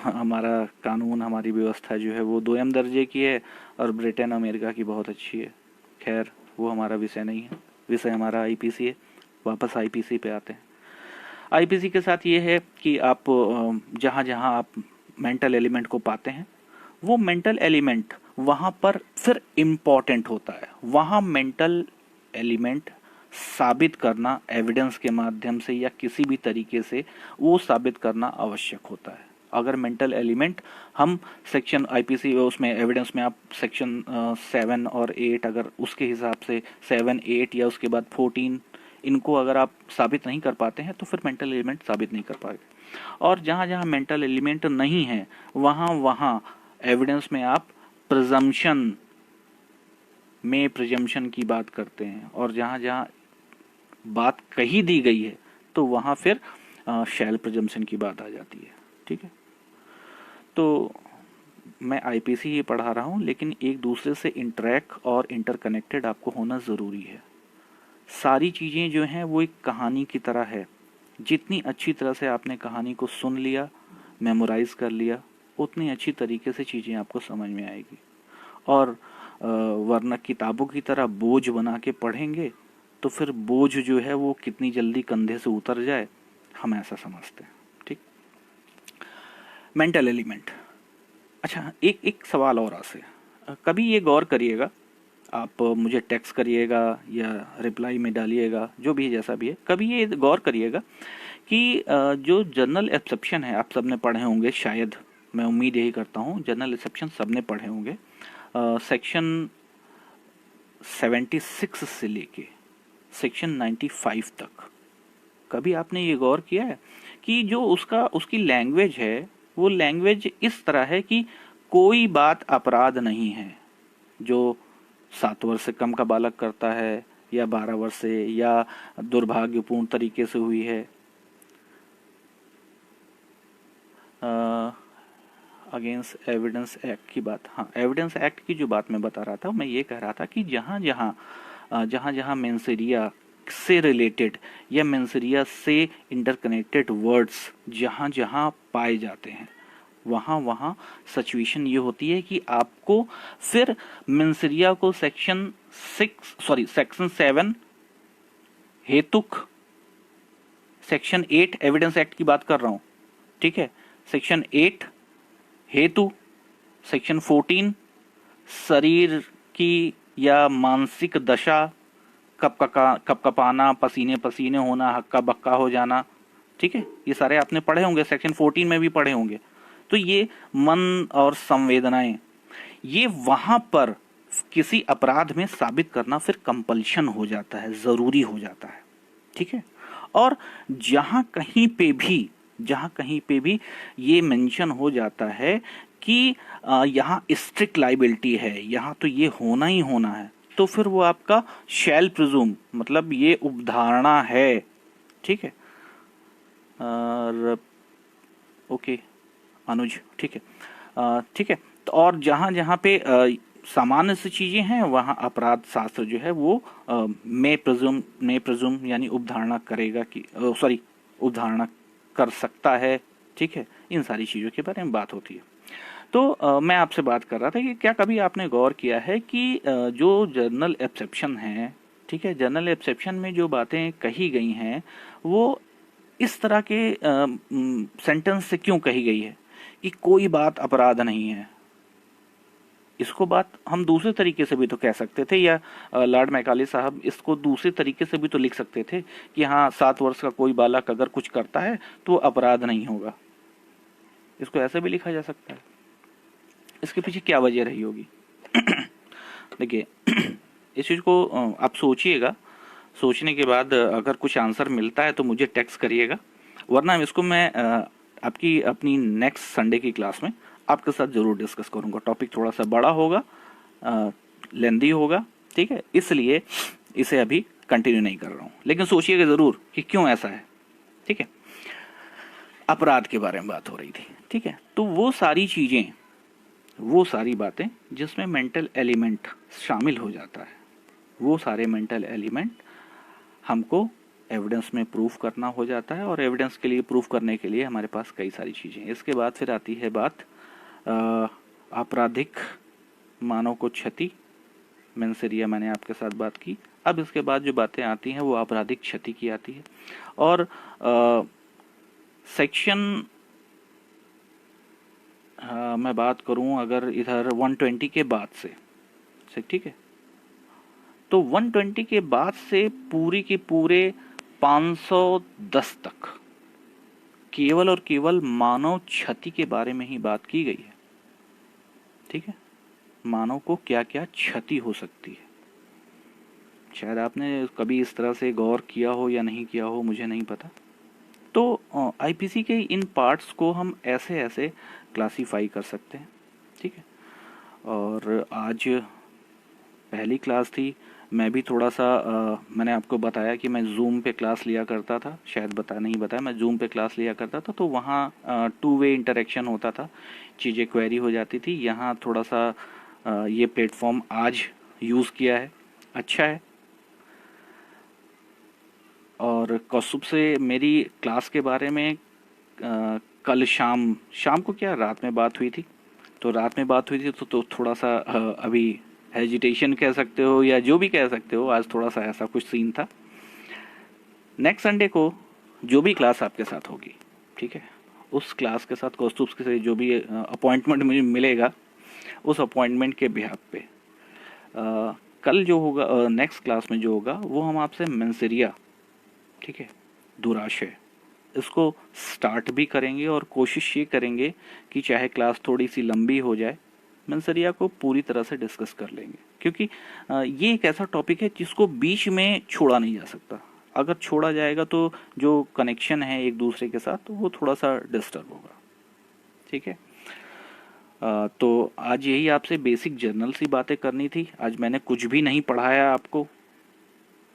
[SPEAKER 1] हमारा कानून, हमारी व्यवस्था जो है वो 2M दर्जे की है और ब्रिटेन अमेरिका की बहुत अच्छी है। खैर वो हमारा विषय नहीं है, विषय हमारा आईपीसी है। वापस आईपीसी पे आते हैं। आईपीसी के साथ ये है कि आप जहाँ जहाँ आप मेंटल एलिमेंट को पाते हैं, वो मेंटल एलिमेंट वहाँ पर फिर इम्पॉर्टेंट होता है। वहाँ मेंटल एलिमेंट साबित करना एविडेंस के माध्यम से या किसी भी तरीके से वो साबित करना आवश्यक होता है। अगर मेंटल एलिमेंट हम सेक्शन आईपीसी उसमें एविडेंस में आप सेक्शन 7 और 8 अगर उसके हिसाब से 7, 8 या उसके बाद 14 इनको अगर आप साबित नहीं कर पाते हैं तो फिर मेंटल एलिमेंट साबित नहीं कर पाएंगे। और जहाँ जहाँ मेंटल एलिमेंट नहीं है वहाँ वहाँ एविडेंस में आप प्रिजम्पशन में प्रिजम्पशन की बात करते हैं, और जहाँ जहाँ बात कही दी गई है तो वहाँ फिर शैल प्रिजम्पशन की बात आ जाती है। ठीक है, तो मैं आईपीसी ही पढ़ा रहा हूँ, लेकिन एक दूसरे से इंटरैक्ट और इंटरकनेक्टेड आपको होना ज़रूरी है। सारी चीज़ें जो हैं वो एक कहानी की तरह है। जितनी अच्छी तरह से आपने कहानी को सुन लिया, मेमोराइज कर लिया, उतनी अच्छी तरीके से चीज़ें आपको समझ में आएगी। और वरना किताबों की तरह बोझ बना के पढ़ेंगे तो फिर बोझ जो है वो कितनी जल्दी कंधे से उतर जाए, हम ऐसा समझते हैं। ठीक, मेंटल एलिमेंट। अच्छा, एक एक सवाल और आपसे, कभी ये गौर करिएगा, आप मुझे टेक्स्ट करिएगा या रिप्लाई में डालिएगा, जो भी है जैसा भी है, कभी ये गौर करिएगा कि जो जनरल एक्सेप्शन है आप सबने पढ़े होंगे, शायद मैं उम्मीद यही करता हूँ जनरल एक्सेप्शन सबने पढ़े होंगे, सेक्शन 76 से लेके सेक्शन 95 तक। कभी आपने ये गौर किया है कि जो उसकी लैंग्वेज है वो लैंग्वेज इस तरह है कि कोई बात अपराध नहीं है जो 7 वर्ष से कम का बालक करता है या 12 वर्ष से या दुर्भाग्यपूर्ण तरीके से हुई है। अगेंस्ट एविडेंस एक्ट की बात, हाँ, एविडेंस एक्ट की जो बात मैं बता रहा था, मैं ये कह रहा था कि जहाँ जहाँ मेंसेरिया से रिलेटेड या मेंसेरिया से इंटरकनेक्टेड वर्ड्स जहाँ जहाँ पाए जाते हैं वहाँ वहाँ सिचुएशन ये होती है कि आपको फिर मेंसेरिया को सेक्शन 7 हेतुक, सेक्शन 8 एविडेंस एक्ट की बात कर रहा हूँ, ठीक है, सेक्शन 8 हेतु, सेक्शन 14 शरीर की या मानसिक दशा, कपकपाना, पसीने पसीने होना, हक्का बक्का हो जाना, ठीक है, ये सारे आपने पढ़े होंगे, सेक्शन 14 में भी पढ़े होंगे। तो ये मन और संवेदनाएं, ये वहां पर किसी अपराध में साबित करना फिर कंपल्शन हो जाता है, जरूरी हो जाता है। ठीक है, और जहां कहीं पे भी ये मेंशन हो जाता है कि यहाँ स्ट्रिक्ट लाइबिलिटी है, यहाँ तो ये होना ही होना है, तो फिर वो आपका शैल प्रिज्यूम, मतलब ये उपधारणा है। ठीक है, ओके अनुज, ठीक है, ठीक है, तो और जहाँ जहाँ पे सामान्य सी चीजें हैं वहाँ अपराध शास्त्र जो है वो मे प्रिज्यूम यानी उपधारणा करेगा कि सॉरी उपधारणा कर सकता है। ठीक है, इन सारी चीजों के बारे में बात होती है। तो मैं आपसे बात कर रहा था कि क्या कभी आपने गौर किया है कि जो जर्नल एक्सेप्शन है, ठीक है, जर्नल एक्सेप्शन में जो बातें कही गई हैं वो इस तरह के सेंटेंस से क्यों कही गई है कि कोई बात अपराध नहीं है। इसको बात हम दूसरे तरीके से भी तो कह सकते थे, या लॉर्ड मैकाले साहब इसको दूसरे तरीके से भी तो लिख सकते थे कि हाँ 7 वर्ष का कोई बालक अगर कुछ करता है तो अपराध नहीं होगा। इसको ऐसे भी लिखा जा सकता है। इसके पीछे क्या वजह रही होगी? देखिए, इस चीज को आप सोचिएगा, सोचने के बाद अगर कुछ आंसर मिलता है तो मुझे टेक्स्ट करिएगा, वरना इसको मैं आपकी अपनी नेक्स्ट संडे की क्लास में आपके साथ जरूर डिस्कस करूंगा। टॉपिक थोड़ा सा बड़ा होगा, लेंदी होगा, ठीक है, इसलिए इसे अभी कंटिन्यू नहीं कर रहा हूं, लेकिन सोचिएगा जरूर कि क्यों ऐसा है। ठीक है, अपराध के बारे में बात हो रही थी, ठीक है, तो वो सारी चीजें, वो सारी बातें जिसमें मेंटल एलिमेंट शामिल हो जाता है, वो सारे मेंटल एलिमेंट हमको एविडेंस में प्रूफ करना हो जाता है, और एविडेंस के लिए प्रूफ करने के लिए हमारे पास कई सारी चीज़ें। इसके बाद फिर आती है बात आपराधिक मानव को क्षति, मेंसेरिया मैंने आपके साथ बात की। अब इसके बाद जो बातें आती हैं वो आपराधिक क्षति की आती है, और सेक्शन मैं बात करूं अगर इधर 120 के बाद से, ठीक है, तो 120 के बाद से पूरी के पूरे 510 तक केवल और केवल मानव क्षति के बारे में ही बात की गई है। ठीक है, मानव को क्या क्या क्षति हो सकती है। शायद आपने कभी इस तरह से गौर किया हो या नहीं किया हो, मुझे नहीं पता। तो आईपीसी के इन पार्ट्स को हम ऐसे ऐसे क्लासीफाई कर सकते हैं। ठीक है, और आज पहली क्लास थी। मैं भी थोड़ा सा मैंने आपको बताया कि मैं जूम पे क्लास लिया करता था, शायद नहीं बताया, मैं जूम पे क्लास लिया करता था। तो वहाँ टू वे इंटरेक्शन होता था, चीज़ें क्वेरी हो जाती थी। यहाँ थोड़ा सा ये प्लेटफॉर्म आज यूज़ किया है, अच्छा है। और कौस्तुभ से मेरी क्लास के बारे में कल शाम को क्या रात में बात हुई थी। तो रात में बात हुई थी तो थोड़ा सा अभी हेजिटेशन कह सकते हो या जो भी कह सकते हो, आज थोड़ा सा ऐसा कुछ सीन था। नेक्स्ट संडे को जो भी क्लास आपके साथ होगी, ठीक है, उस क्लास के साथ कौस्तुभ से जो भी अपॉइंटमेंट मुझे मिलेगा, उस अपॉइंटमेंट के बिहाफ पे कल जो होगा, नेक्स्ट क्लास में जो होगा, वो हम आपसे मेंसेरिया, ठीक है, दुराशय, इसको स्टार्ट भी करेंगे और कोशिश ये करेंगे कि चाहे क्लास थोड़ी सी लंबी हो जाए, मेंसेरिया को पूरी तरह से डिस्कस कर लेंगे। क्योंकि ये एक ऐसा टॉपिक है जिसको बीच में छोड़ा नहीं जा सकता। अगर छोड़ा जाएगा तो जो कनेक्शन है एक दूसरे के साथ, तो वो थोड़ा सा डिस्टर्ब होगा। ठीक है, तो आज यही आपसे बेसिक जर्नल सी बातें करनी थी। आज मैंने कुछ भी नहीं पढ़ाया आपको,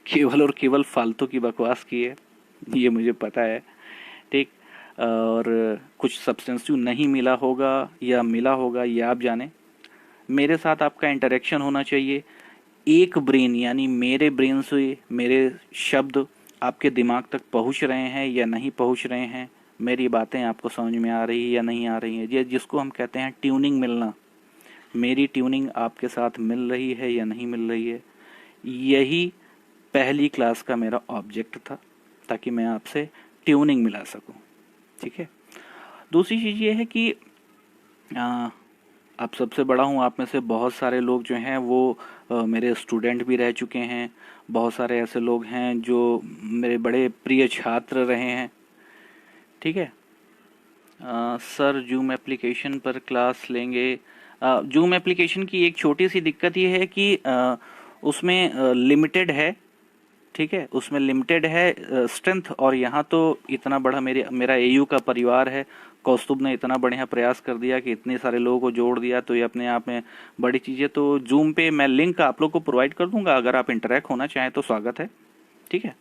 [SPEAKER 1] केवल और केवल फालतू की बकवास की है, ये मुझे पता है। ठीक, और कुछ सब्सटेंसिव नहीं मिला होगा या मिला होगा ये आप जाने। मेरे साथ आपका इंटरेक्शन होना चाहिए। एक ब्रेन यानी मेरे ब्रेन से मेरे शब्द आपके दिमाग तक पहुंच रहे हैं या नहीं पहुंच रहे हैं, मेरी बातें आपको समझ में आ रही है या नहीं आ रही है, ये जिसको हम कहते हैं ट्यूनिंग मिलना, मेरी ट्यूनिंग आपके साथ मिल रही है या नहीं मिल रही है, यही पहली क्लास का मेरा ऑब्जेक्ट था, ताकि मैं आपसे ट्यूनिंग मिला सकूं। ठीक है, दूसरी चीज़ ये है कि आप सबसे बड़ा हूँ, आप में से बहुत सारे लोग जो हैं वो मेरे स्टूडेंट भी रह चुके हैं। बहुत सारे ऐसे लोग हैं जो मेरे बड़े प्रिय छात्र रहे हैं। ठीक है, सर जूम एप्लीकेशन पर क्लास लेंगे। जूम एप्लीकेशन की एक छोटी सी दिक्कत ये है कि उसमें लिमिटेड है। ठीक है, उसमें लिमिटेड है स्ट्रेंथ। और यहाँ तो इतना बड़ा मेरा एयू का परिवार है। कौस्तुभ ने इतना बढ़िया प्रयास कर दिया कि इतने सारे लोगों को जोड़ दिया, तो ये अपने आप में बड़ी चीज़ है। तो जूम पे मैं लिंक आप लोग को प्रोवाइड कर दूंगा, अगर आप इंटरेक्ट होना चाहें तो स्वागत है। ठीक है,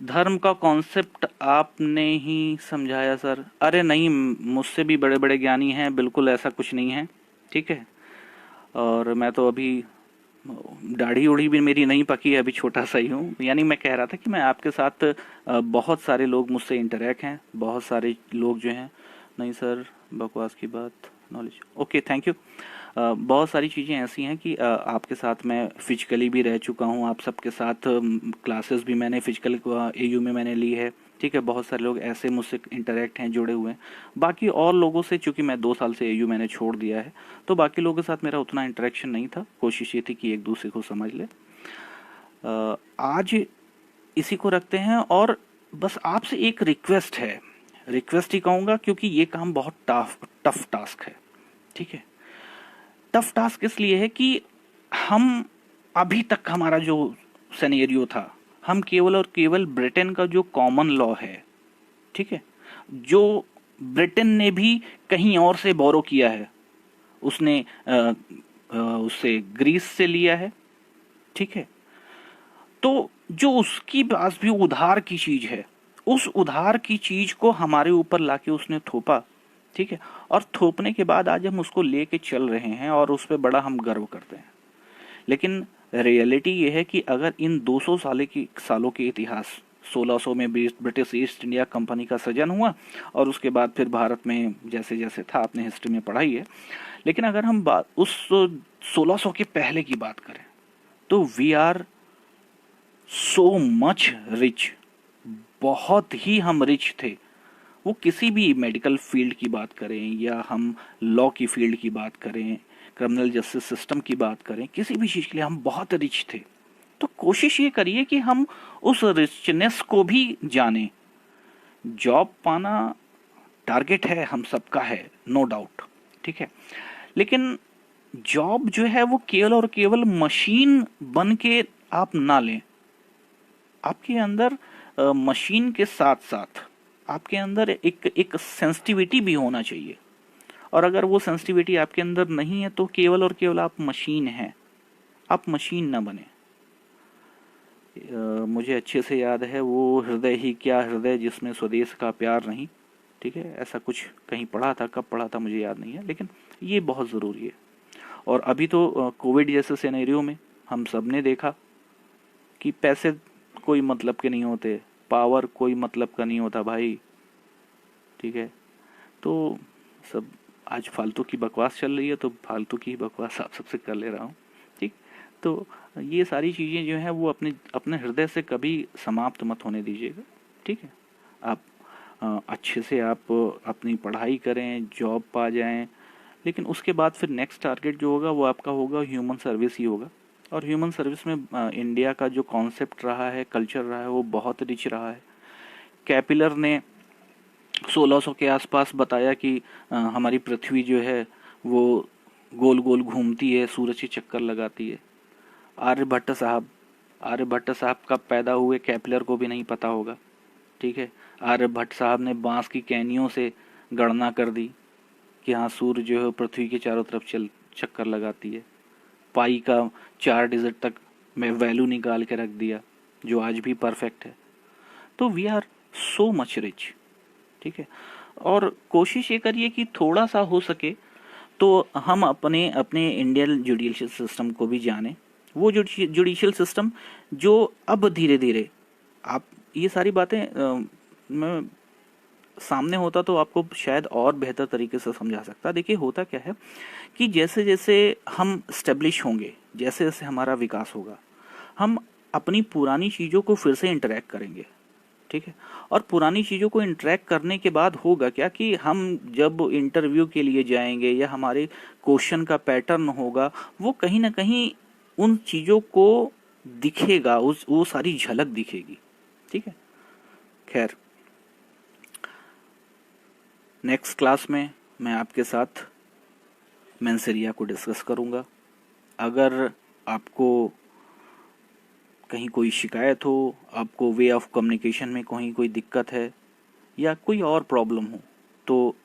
[SPEAKER 1] धर्म का कॉन्सेप्ट आपने ही समझाया सर। अरे नहीं, मुझसे भी बड़े बड़े ज्ञानी हैं, बिल्कुल ऐसा कुछ नहीं है। ठीक है, और मैं तो अभी दाढ़ी उड़ी भी मेरी नहीं पकी है, अभी छोटा सा ही हूँ। यानी मैं कह रहा था कि मैं आपके साथ बहुत सारे लोग मुझसे इंटरेक्ट हैं, बहुत सारे लोग जो हैं। नहीं सर, बकवास की बात, नॉलेज। Okay, thank you. बहुत सारी चीज़ें ऐसी हैं कि आपके साथ मैं फिजिकली भी रह चुका हूँ, आप सबके साथ क्लासेस भी मैंने फिजिकल एयू में मैंने ली है। ठीक है, बहुत सारे लोग ऐसे मुझसे इंटरेक्ट हैं, जुड़े हुए हैं। बाकी और लोगों से, चूंकि मैं 2 साल से एयू मैंने छोड़ दिया है, तो बाकी लोगों के साथ मेरा उतना इंटरेक्शन नहीं था। कोशिश ये थी कि एक दूसरे को समझ ले। आज इसी को रखते हैं, और बस आपसे एक रिक्वेस्ट है, रिक्वेस्ट ही कहूँगा, क्योंकि ये काम बहुत टफ टास्क है। ठीक है, टफ टास्क इसलिए है कि हम अभी तक हमारा जो सिनेरियो था, हम केवल और केवल ब्रिटेन का जो कॉमन लॉ है, ठीक है, जो ब्रिटेन ने भी कहीं और से बोरो किया है, उसने उससे ग्रीस से लिया है। ठीक है, तो जो उसकी पास भी उधार की चीज है, उस उधार की चीज को हमारे ऊपर लाके उसने थोपा। ठीक है, और थोपने के बाद आज हम उसको लेके चल रहे हैं और उस पर बड़ा हम गर्व करते हैं। लेकिन रियलिटी ये है कि अगर इन 200 सालों के इतिहास, 1600 में ब्रिटिश ईस्ट इंडिया कंपनी का सृजन हुआ, और उसके बाद फिर भारत में जैसे जैसे था, आपने हिस्ट्री में पढ़ाई है। लेकिन अगर हम उस 1600 के पहले की बात करें, तो we are so much rich, बहुत ही हम रिच थे। वो किसी भी मेडिकल फील्ड की बात करें, या हम लॉ की फील्ड की बात करें, क्रिमिनल जस्टिस सिस्टम की बात करें, किसी भी चीज़ के लिए हम बहुत रिच थे। तो कोशिश ये करिए कि हम उस रिचनेस को भी जाने। जॉब पाना टारगेट है, हम सबका है, नो डाउट, ठीक है। लेकिन जॉब जो है वो केवल और केवल मशीन बन के आप ना लें। आपके अंदर मशीन के साथ साथ आपके अंदर एक सेंसिटिविटी भी होना चाहिए। और अगर वो सेंसिटिविटी आपके अंदर नहीं है तो केवल और केवल आप मशीन हैं, आप मशीन ना बने। मुझे अच्छे से याद है वो हृदय ही क्या हृदय जिसमें स्वदेश का प्यार नहीं, ठीक है, ऐसा कुछ कहीं पढ़ा था, कब पढ़ा था मुझे याद नहीं है, लेकिन ये बहुत ज़रूरी है। और अभी तो कोविड जैसे सिनेरियो में हम सब ने देखा कि पैसे कोई मतलब के नहीं होते, पावर कोई मतलब का नहीं होता भाई, ठीक है। तो सब आज फालतू की बकवास चल रही है, तो फालतू की बकवास आप सबसे कर ले रहा हूँ, ठीक। तो ये सारी चीज़ें जो हैं वो अपने अपने हृदय से कभी समाप्त मत होने दीजिएगा, ठीक है। आप अच्छे से आप अपनी पढ़ाई करें, जॉब पा जाएं, लेकिन उसके बाद फिर नेक्स्ट टारगेट जो होगा वो आपका होगा ह्यूमन सर्विस ही होगा। और ह्यूमन सर्विस में इंडिया का जो कॉन्सेप्ट रहा है, कल्चर रहा है, वो बहुत रिच रहा है। कैपिलर ने 1600 के आसपास बताया कि हमारी पृथ्वी जो है वो गोल गोल घूमती है, सूरज के चक्कर लगाती है। आर्यभट्ट साहब कब पैदा हुए कैपिलर को भी नहीं पता होगा, ठीक है। आर्यभट्ट साहब ने बांस की कैनियों से गणना कर दी कि हाँ सूर्य जो है पृथ्वी के चारों तरफ चक्कर लगाती है। पाई का 4 डिजिट तक मैं वैल्यू निकाल के रख दिया जो आज भी परफेक्ट है। तो we are so much rich, ठीक है। और कोशिश ये करिए कि थोड़ा सा हो सके तो हम अपने अपने इंडियन जुडिशियल सिस्टम को भी जानें। वो जुडिशियल सिस्टम जो अब धीरे धीरे आप ये सारी बातें मैं सामने होता तो आपको शायद और बेहतर तरीके से समझा सकता। देखिए होता क्या है कि जैसे जैसे हम स्टेब्लिश होंगे, जैसे जैसे हमारा विकास होगा, हम अपनी पुरानी चीज़ों को फिर से इंटरेक्ट करेंगे, ठीक है। और पुरानी चीज़ों को इंटरेक्ट करने के बाद होगा क्या कि हम जब इंटरव्यू के लिए जाएंगे या हमारे क्वेश्चन का पैटर्न होगा वो कहीं ना कहीं उन चीज़ों को दिखेगा, वो सारी झलक दिखेगी, ठीक है। खैर नेक्स्ट क्लास में मैं आपके साथ मेंसेरिया को डिस्कस करूंगा। अगर आपको कहीं कोई शिकायत हो, आपको वे ऑफ कम्युनिकेशन में कहीं कोई दिक्कत है या कोई और प्रॉब्लम हो तो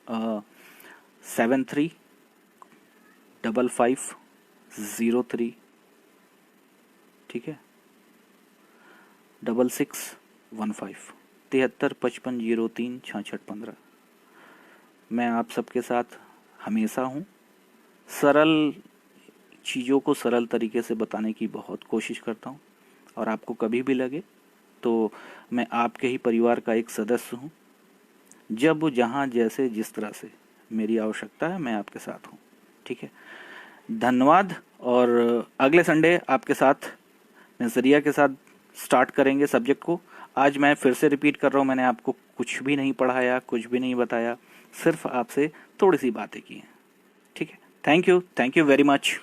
[SPEAKER 1] 73550503, ठीक है, 6615 7355036615। मैं आप सबके साथ हमेशा हूँ। सरल चीज़ों को सरल तरीके से बताने की बहुत कोशिश करता हूँ और आपको कभी भी लगे तो मैं आपके ही परिवार का एक सदस्य हूँ। जब जहाँ जैसे जिस तरह से मेरी आवश्यकता है मैं आपके साथ हूँ, ठीक है। धन्यवाद। और अगले संडे आपके साथ मेंसेरिया के साथ स्टार्ट करेंगे सब्जेक्ट को। आज मैं फिर से रिपीट कर रहा हूँ, मैंने आपको कुछ भी नहीं पढ़ाया, कुछ भी नहीं बताया, सिर्फ आपसे थोड़ी सी बातें की हैं, ठीक है। Thank you very much.